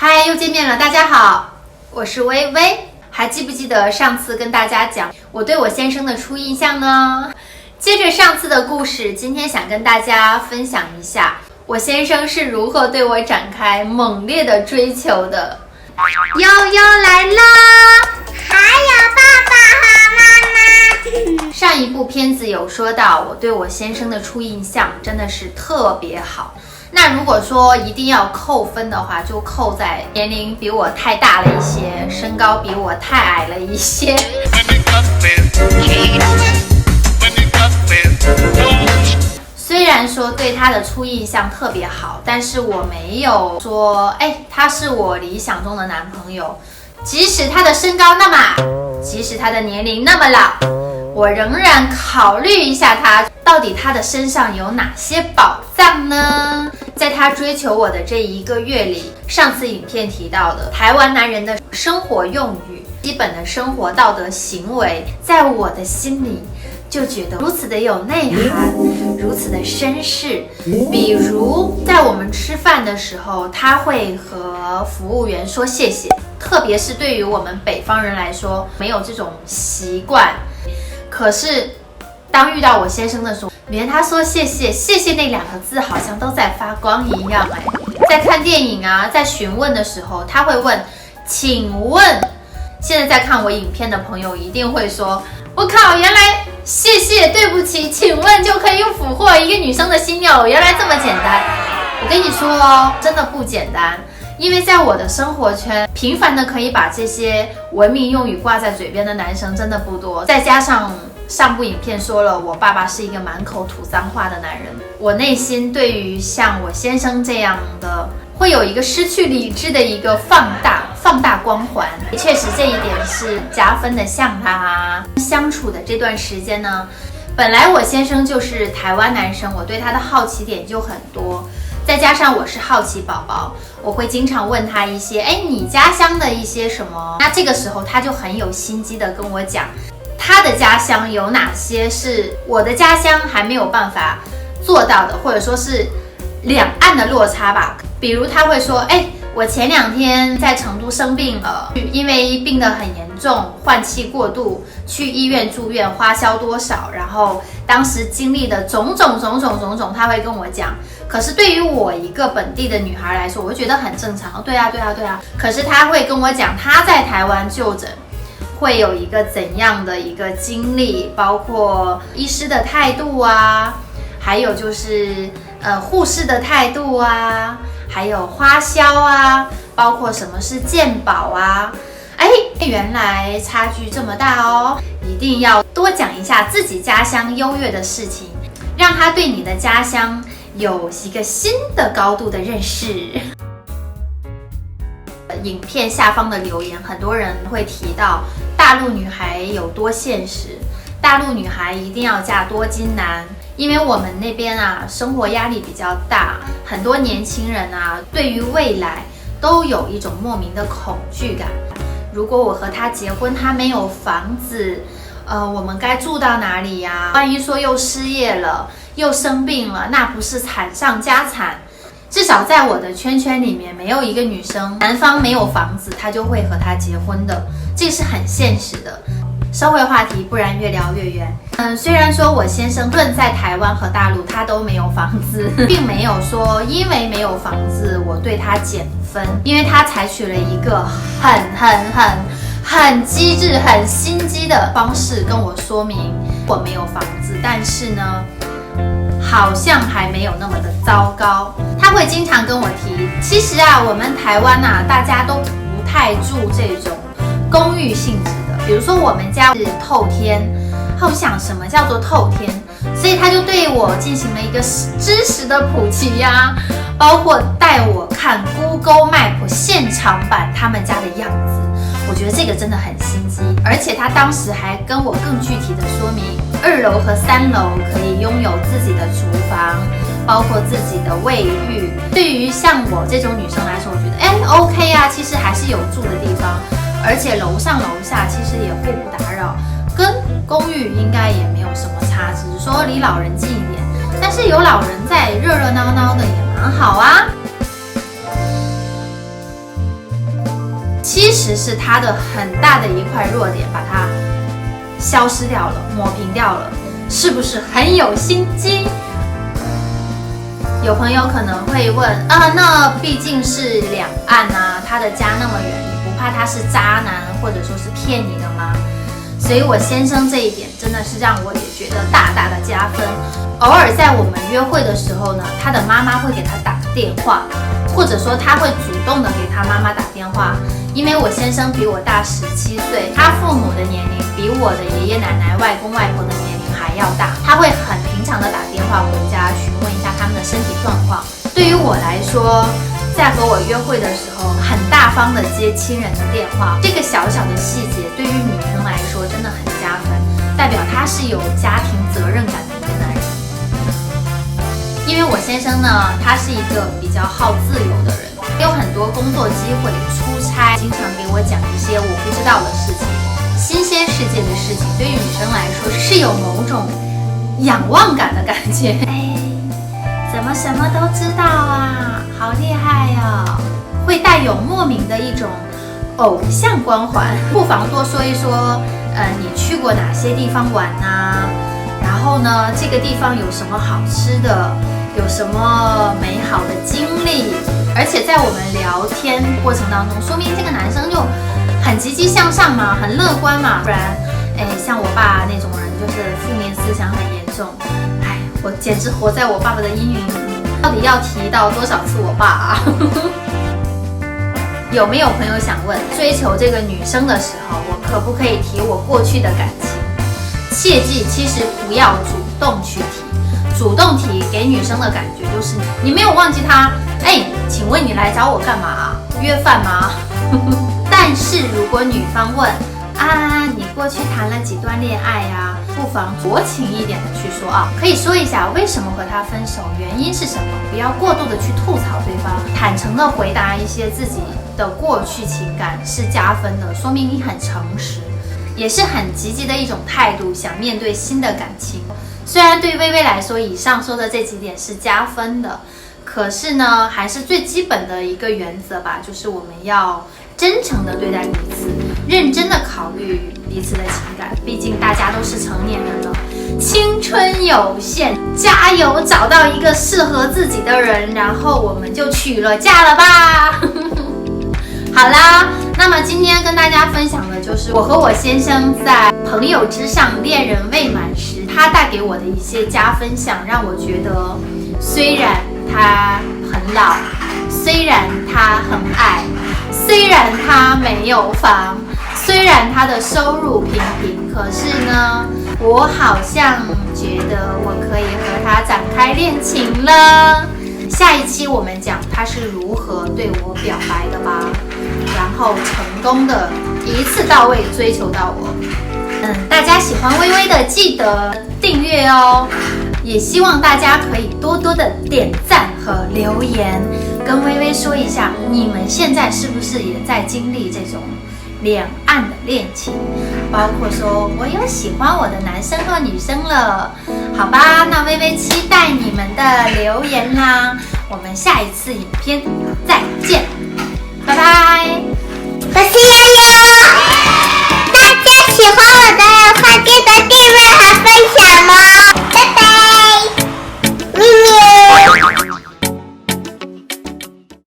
嗨，又见面了，大家好，我是微微。还记不记得上次跟大家讲我对我先生的初印象呢？接着上次的故事，今天想跟大家分享一下我先生是如何对我展开猛烈的追求的。悠悠来啦！还有爸爸和妈妈。上一部片子有说到我对我先生的初印象真的是特别好。那如果说一定要扣分的话，就扣在年龄比我太大了一些，身高比我太矮了一些。虽然说对他的初印象特别好，但是我没有说，他是我理想中的男朋友。即使他的身高那么矮，即使他的年龄那么老，我仍然考虑一下他到底他的身上有哪些宝藏呢？在他追求我的这1个月里，上次影片提到的台湾男人的生活用语、基本的生活道德行为，在我的心里就觉得如此的有内涵，如此的绅士。比如在我们吃饭的时候，他会和服务员说谢谢，特别是对于我们北方人来说，没有这种习惯。可是当遇到我先生的时候，连他说谢谢谢谢那2个字好像都在发光一样。在看电影啊，在询问的时候，他会问请问。现在在看我影片的朋友一定会说，我靠，原来谢谢对不起请问就可以俘获一个女生的心哟，原来这么简单。我跟你说哦，真的不简单。因为在我的生活圈，频繁的可以把这些文明用语挂在嘴边的男生真的不多。再加上上部影片说了，我爸爸是一个满口吐脏话的男人，我内心对于像我先生这样的，会有一个失去理智的一个放大光环。确实这一点是加分的。像他相处的这段时间呢，本来我先生就是台湾男生，我对他的好奇点就很多。再加上我是好奇宝宝，我会经常问他一些，你家乡的一些什么？那这个时候他就很有心机的跟我讲，他的家乡有哪些是我的家乡还没有办法做到的，或者说是两岸的落差吧。比如他会说，我前2天在成都生病了，因为病得很严重，换气过度，去医院住院，花销多少，然后当时经历的种种，他会跟我讲。可是对于我一个本地的女孩来说，我会觉得很正常。对啊。可是他会跟我讲他在台湾就诊会有一个怎样的一个经历，包括医师的态度啊，还有就是护士的态度啊，还有花销啊，包括什么是健保啊。原来差距这么大哦！一定要多讲一下自己家乡优越的事情，让他对你的家乡有一个新的高度的认识。影片下方的留言，很多人会提到大陆女孩有多现实，大陆女孩一定要嫁多金男。因为我们那边啊，生活压力比较大，很多年轻人啊，对于未来都有一种莫名的恐惧感。如果我和他结婚，他没有房子，我们该住到哪里呀？万一说又失业了，又生病了，那不是惨上加惨？至少在我的圈里面，没有一个女生，男方没有房子，他就会和他结婚的，这是很现实的。社会话题，不然越聊越远。虽然说我先生论在台湾和大陆，他都没有房子，并没有说因为没有房子我对他减分，因为他采取了一个很机智、很心机的方式跟我说明，我没有房子，但是呢，好像还没有那么的糟糕。他会经常跟我提，其实啊，我们台湾啊，大家都不太住这种公寓性质的。比如说我们家是透天，我想什么叫做透天，所以他就对我进行了一个知识的普及呀，包括带我看 Google Map 现场版他们家的样子。我觉得这个真的很心机，而且他当时还跟我更具体的说明，2楼和3楼可以拥有自己的厨房，包括自己的卫浴。对于像我这种女生来说，我觉得OK 啊，其实还是有住的地方，而且楼上楼下其实也互不打扰，跟公寓应该也没有什么差，只是说离老人近一点。但是有老人在，热热闹闹的也蛮好啊。其实是他的很大的一块弱点，把它消失掉了，抹平掉了，是不是很有心机？有朋友可能会问啊，那毕竟是两岸啊，他的家那么远，你不怕他是渣男或者说是骗你的吗？所以我先生这一点真的是让我也觉得大大的加分。偶尔在我们约会的时候呢，他的妈妈会给他打个电话，或者说他会主动的给他妈妈打电话。因为我先生比我大17岁，他父母的年龄比我的爷爷奶奶、外公外婆的年龄还要大，他会很平常的打电话回家询问一下他们的身体状况。对于我来说，在和我约会的时候，很大方的接亲人的电话，这个小小的细节对于女生来说真的很加分，代表他是有家庭责任感的一个男人。因为我先生呢，他是一个比较好自由的人，有很多工作机会，出差，经常给我讲一些我不知道的事情，新鲜世界的事情，对于女生来说是有某种仰望感的感觉。哎，怎么什么都知道啊，好厉害哦，会带有莫名的一种偶像光环。不妨多说一说，你去过哪些地方玩啊？然后呢，这个地方有什么好吃的？有什么美好的经历？而且在我们聊天过程当中，说明这个男生就很积极向上嘛，很乐观嘛。不然，像我爸那种人，就是负面思想很严重。哎，我简直活在我爸爸的阴影里面。到底要提到多少次我爸啊？有没有朋友想问，追求这个女生的时候，我可不可以提我过去的感情？切记，其实不要主动去提。主动提给女生的感觉就是你没有忘记她，请问你来找我干嘛？约饭吗？但是如果女方问啊，你过去谈了几段恋爱呀？不妨酌情一点的去说啊，可以说一下为什么和他分手，原因是什么，不要过度的去吐槽对方，坦诚的回答一些自己的过去情感是加分的，说明你很诚实，也是很积极的一种态度，想面对新的感情。虽然对微微来说，以上说的这几点是加分的，可是呢，还是最基本的一个原则吧，就是我们要真诚的对待彼此，认真的考虑彼此的情感。毕竟大家都是成年人了，青春有限，加油，找到一个适合自己的人，然后我们就娶了嫁了吧。好啦，那么今天跟大家分享的就是我和我先生在朋友之上恋人未满时，他带给我的一些加分项，让我觉得虽然他很老，虽然他很矮，虽然他没有房，虽然他的收入平平，可是呢，我好像觉得我可以和他展开恋情了。下一期我们讲他是如何对我表白的吧，然后成功的一次到位追求到我。大家喜欢微微的记得订阅哦，也希望大家可以多多的点赞和留言，跟微微说一下你们现在是不是也在经历这种两岸的恋情，包括说我有喜欢我的男生或女生了，好吧，那微微期待你们的留言啦，我们下一次影片再见。